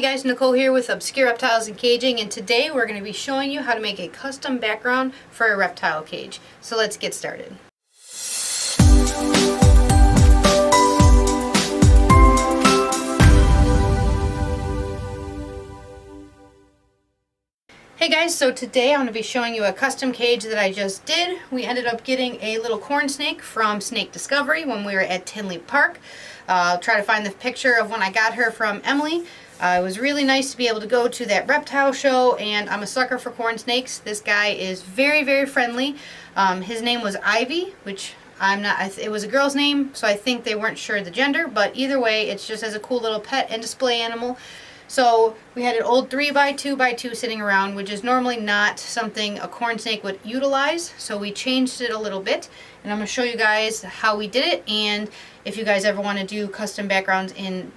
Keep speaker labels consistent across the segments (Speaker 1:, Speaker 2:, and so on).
Speaker 1: Hey guys, Nicole here with Obscure Reptiles and Caging, and today we're going to be showing you how to make a custom background for a reptile cage. So let's get started. Hey guys, so today I'm going to be showing you a custom cage that I just did. We ended up getting a little corn snake from Snake Discovery when we were at Tinley Park. I'll try to find the picture of when I got her from Emily. It was really nice to be able to go to that reptile show, and I'm a sucker for corn snakes. This guy is very, very friendly. His name was Ivy, which I'm not, it was a girl's name, so I think they weren't sure the gender, but either way, it's just as a cool little pet and display animal. So we had an old 3x2x2 sitting around, which is normally not something a corn snake would utilize. So we changed it a little bit, and I'm going to show you guys how we did it. And if you guys ever want to do custom backgrounds in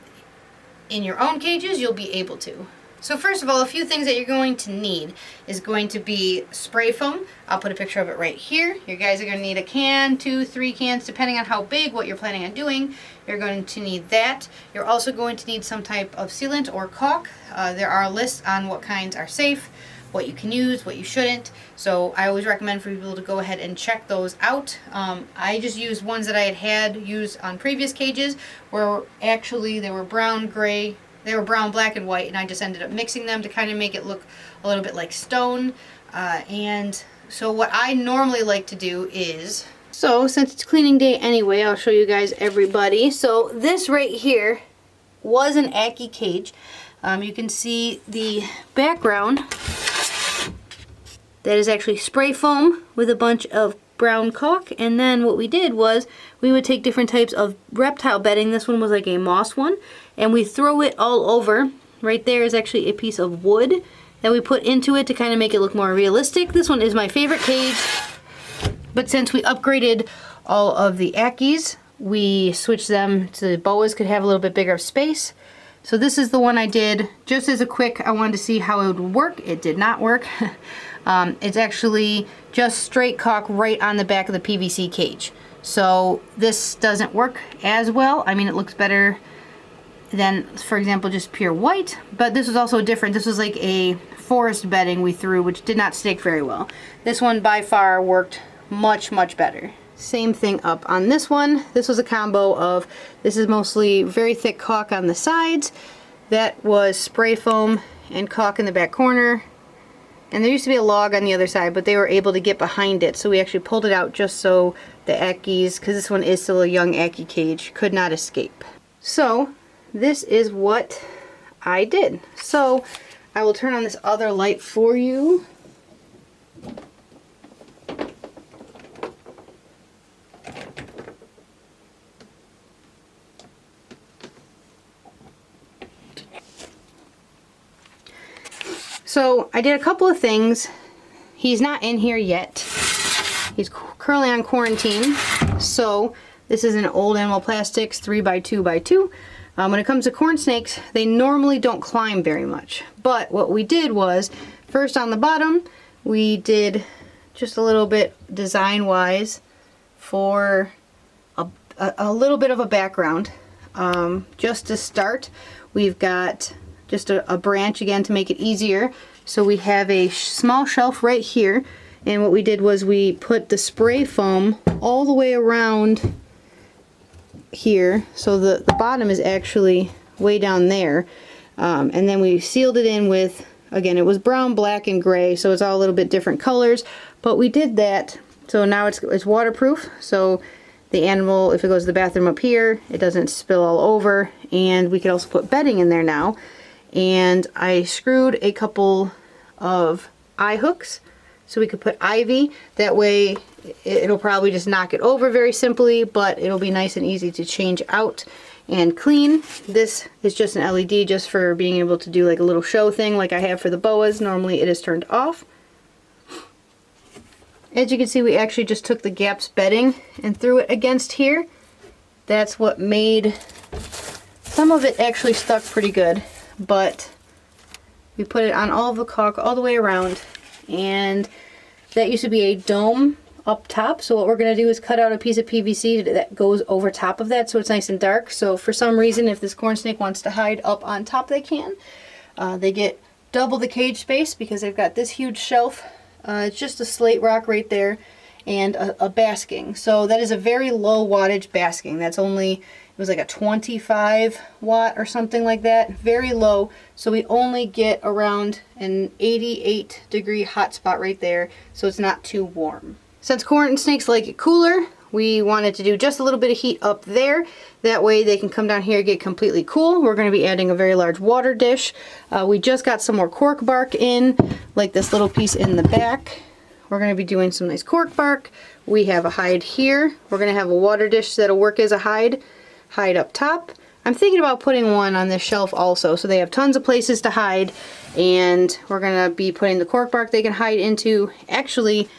Speaker 1: your own cages, you'll be able to. So first of all, a few things that you're going to need is going to be spray foam. I'll put a picture of it right here. You guys are going to need a can, 2, 3 cans, depending on how big, what you're planning on doing. You're going to need that. You're also going to need some type of sealant or caulk. There are lists on what kinds are safe, what you can use, what you shouldn't. So I always recommend for people to go ahead and check those out. I just used ones that I had used on previous cages where actually they were brown, gray, they were brown, black, and white, and I just ended up mixing them to kind of make it look a little bit like stone. And so what I normally like to do is, so since it's cleaning day anyway, I'll show you guys everybody. So this right here was an Ackie cage. You can see the background. That is actually spray foam with a bunch of brown caulk, and then what we did was we would take different types of reptile bedding. This one was like a moss one, and we throw it all over. Right there is actually a piece of wood that we put into it to kind of make it look more realistic. This one is my favorite cage, but since we upgraded all of the Ackies, we switched them to the boas could have a little bit bigger space. So this is the one I did just as a quick, I wanted to see how it would work. It did not work. It's actually just straight caulk right on the back of the PVC cage. So this doesn't work as well. I mean, it looks better than, for example, just pure white, but this was also different. This was like a forest bedding we threw, which did not stick very well. This one by far worked much, much better. Same thing up on this one. This was a combo of, this is mostly very thick caulk on the sides. That was spray foam and caulk in the back corner. And there used to be a log on the other side, but they were able to get behind it. So we actually pulled it out just so the Ackies, because this one is still a young Ackie cage, could not escape. So this is what I did. So I will turn on this other light for you. So I did a couple of things. He's not in here yet. He's currently on quarantine. So this is an old Animal Plastics 3x2x2. When it comes to corn snakes, they normally don't climb very much. But what we did was, first on the bottom, we did just a little bit design-wise for a little bit of a background. Just to start, we've got just a branch again to make it easier. So we have a small shelf right here, and what we did was we put the spray foam all the way around here, so the bottom is actually way down there, and then we sealed it in with, again, it was brown, black, and gray, so it's all a little bit different colors, but we did that so now it's waterproof, so the animal, if it goes to the bathroom up here, it doesn't spill all over. And we could also put bedding in there now. And I screwed a couple of eye hooks so we could put Ivy. That way it'll probably just knock it over very simply, but it'll be nice and easy to change out and clean. This is just an LED just for being able to do like a little show thing like I have for the boas. Normally it is turned off. As you can see, we actually just took the Gaps bedding and threw it against here. That's what made, some of it actually stuck pretty good, but we put it on all of the caulk all the way around, and that used to be a dome up top. So what we're going to do is cut out a piece of PVC that goes over top of that so it's nice and dark. So for some reason, if this corn snake wants to hide up on top, they can. They get double the cage space because they've got this huge shelf. It's just a slate rock right there and a basking. So that is a very low wattage basking. That's only, it was like a 25 watt or something like that. Very low. So we only get around an 88 degree hot spot right there. So it's not too warm. Since corn snakes like it cooler, we wanted to do just a little bit of heat up there. That way they can come down here and get completely cool. We're going to be adding a very large water dish. We just got some more cork bark in, like this little piece in the back. We're going to be doing some nice cork bark. We have a hide here. We're going to have a water dish that'll work as a hide up top. I'm thinking about putting one on this shelf also, so they have tons of places to hide. And we're going to be putting the cork bark they can hide into. Actually,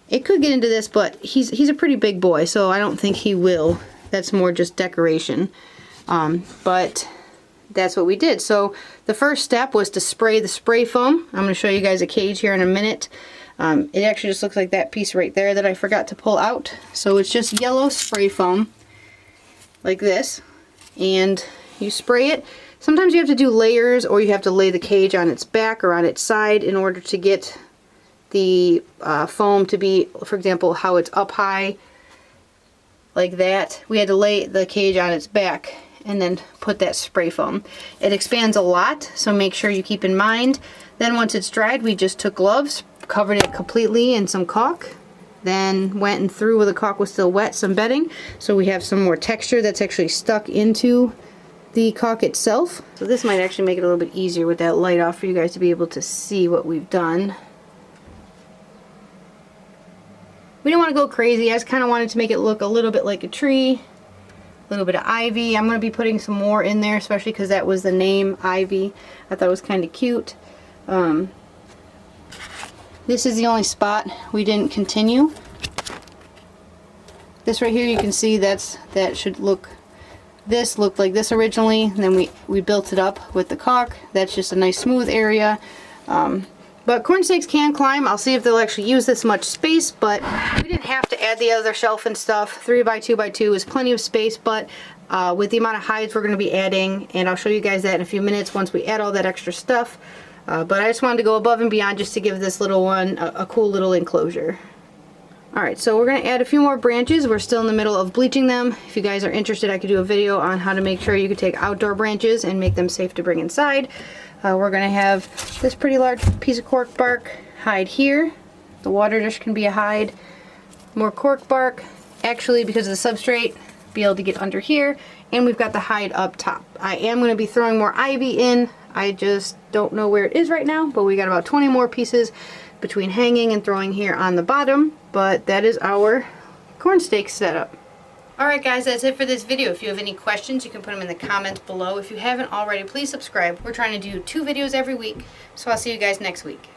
Speaker 1: it could get into this, but he's a pretty big boy, so I don't think he will. That's more just decoration. But that's what we did. So the first step was to spray the spray foam. I'm going to show you guys a cage here in a minute. It actually just looks like that piece right there that I forgot to pull out. So it's just yellow spray foam, like this. And you spray it. Sometimes you have to do layers, or you have to lay the cage on its back or on its side in order to get the foam to be, for example, how it's up high like that. We had to lay the cage on its back and then put that spray foam. It expands a lot, so make sure you keep in mind. Then once it's dried, we just took gloves, covered it completely in some caulk, then went and threw, where the caulk was still wet, some bedding, so we have some more texture that's actually stuck into the caulk itself. So this might actually make it a little bit easier with that light off for you guys to be able to see what we've done. We don't want to go crazy. I just kind of wanted to make it look a little bit like a tree, a little bit of ivy. I'm going to be putting some more in there, especially because that was the name, ivy. I thought it was kind of cute. This is the only spot we didn't continue. This right here, you can see that should look, this looked like this originally, and then we built it up with the caulk. That's just a nice smooth area. But corn snakes can climb. I'll see if they'll actually use this much space, but we didn't have to add the other shelf and stuff. 3x2x2 is plenty of space, but with the amount of hides we're going to be adding, and I'll show you guys that in a few minutes once we add all that extra stuff. But I just wanted to go above and beyond just to give this little one a cool little enclosure. Alright, so we're going to add a few more branches. We're still in the middle of bleaching them. If you guys are interested, I could do a video on how to make sure you can take outdoor branches and make them safe to bring inside. We're going to have this pretty large piece of cork bark hide here. The water dish can be a hide. More cork bark, actually because of the substrate, be able to get under here. And we've got the hide up top. I am going to be throwing more ivy in. I just don't know where it is right now, but we got about 20 more pieces between hanging and throwing here on the bottom. But that is our corn snake setup. Alright guys, that's it for this video. If you have any questions, you can put them in the comments below. If you haven't already, please subscribe. We're trying to do 2 videos every week, so I'll see you guys next week.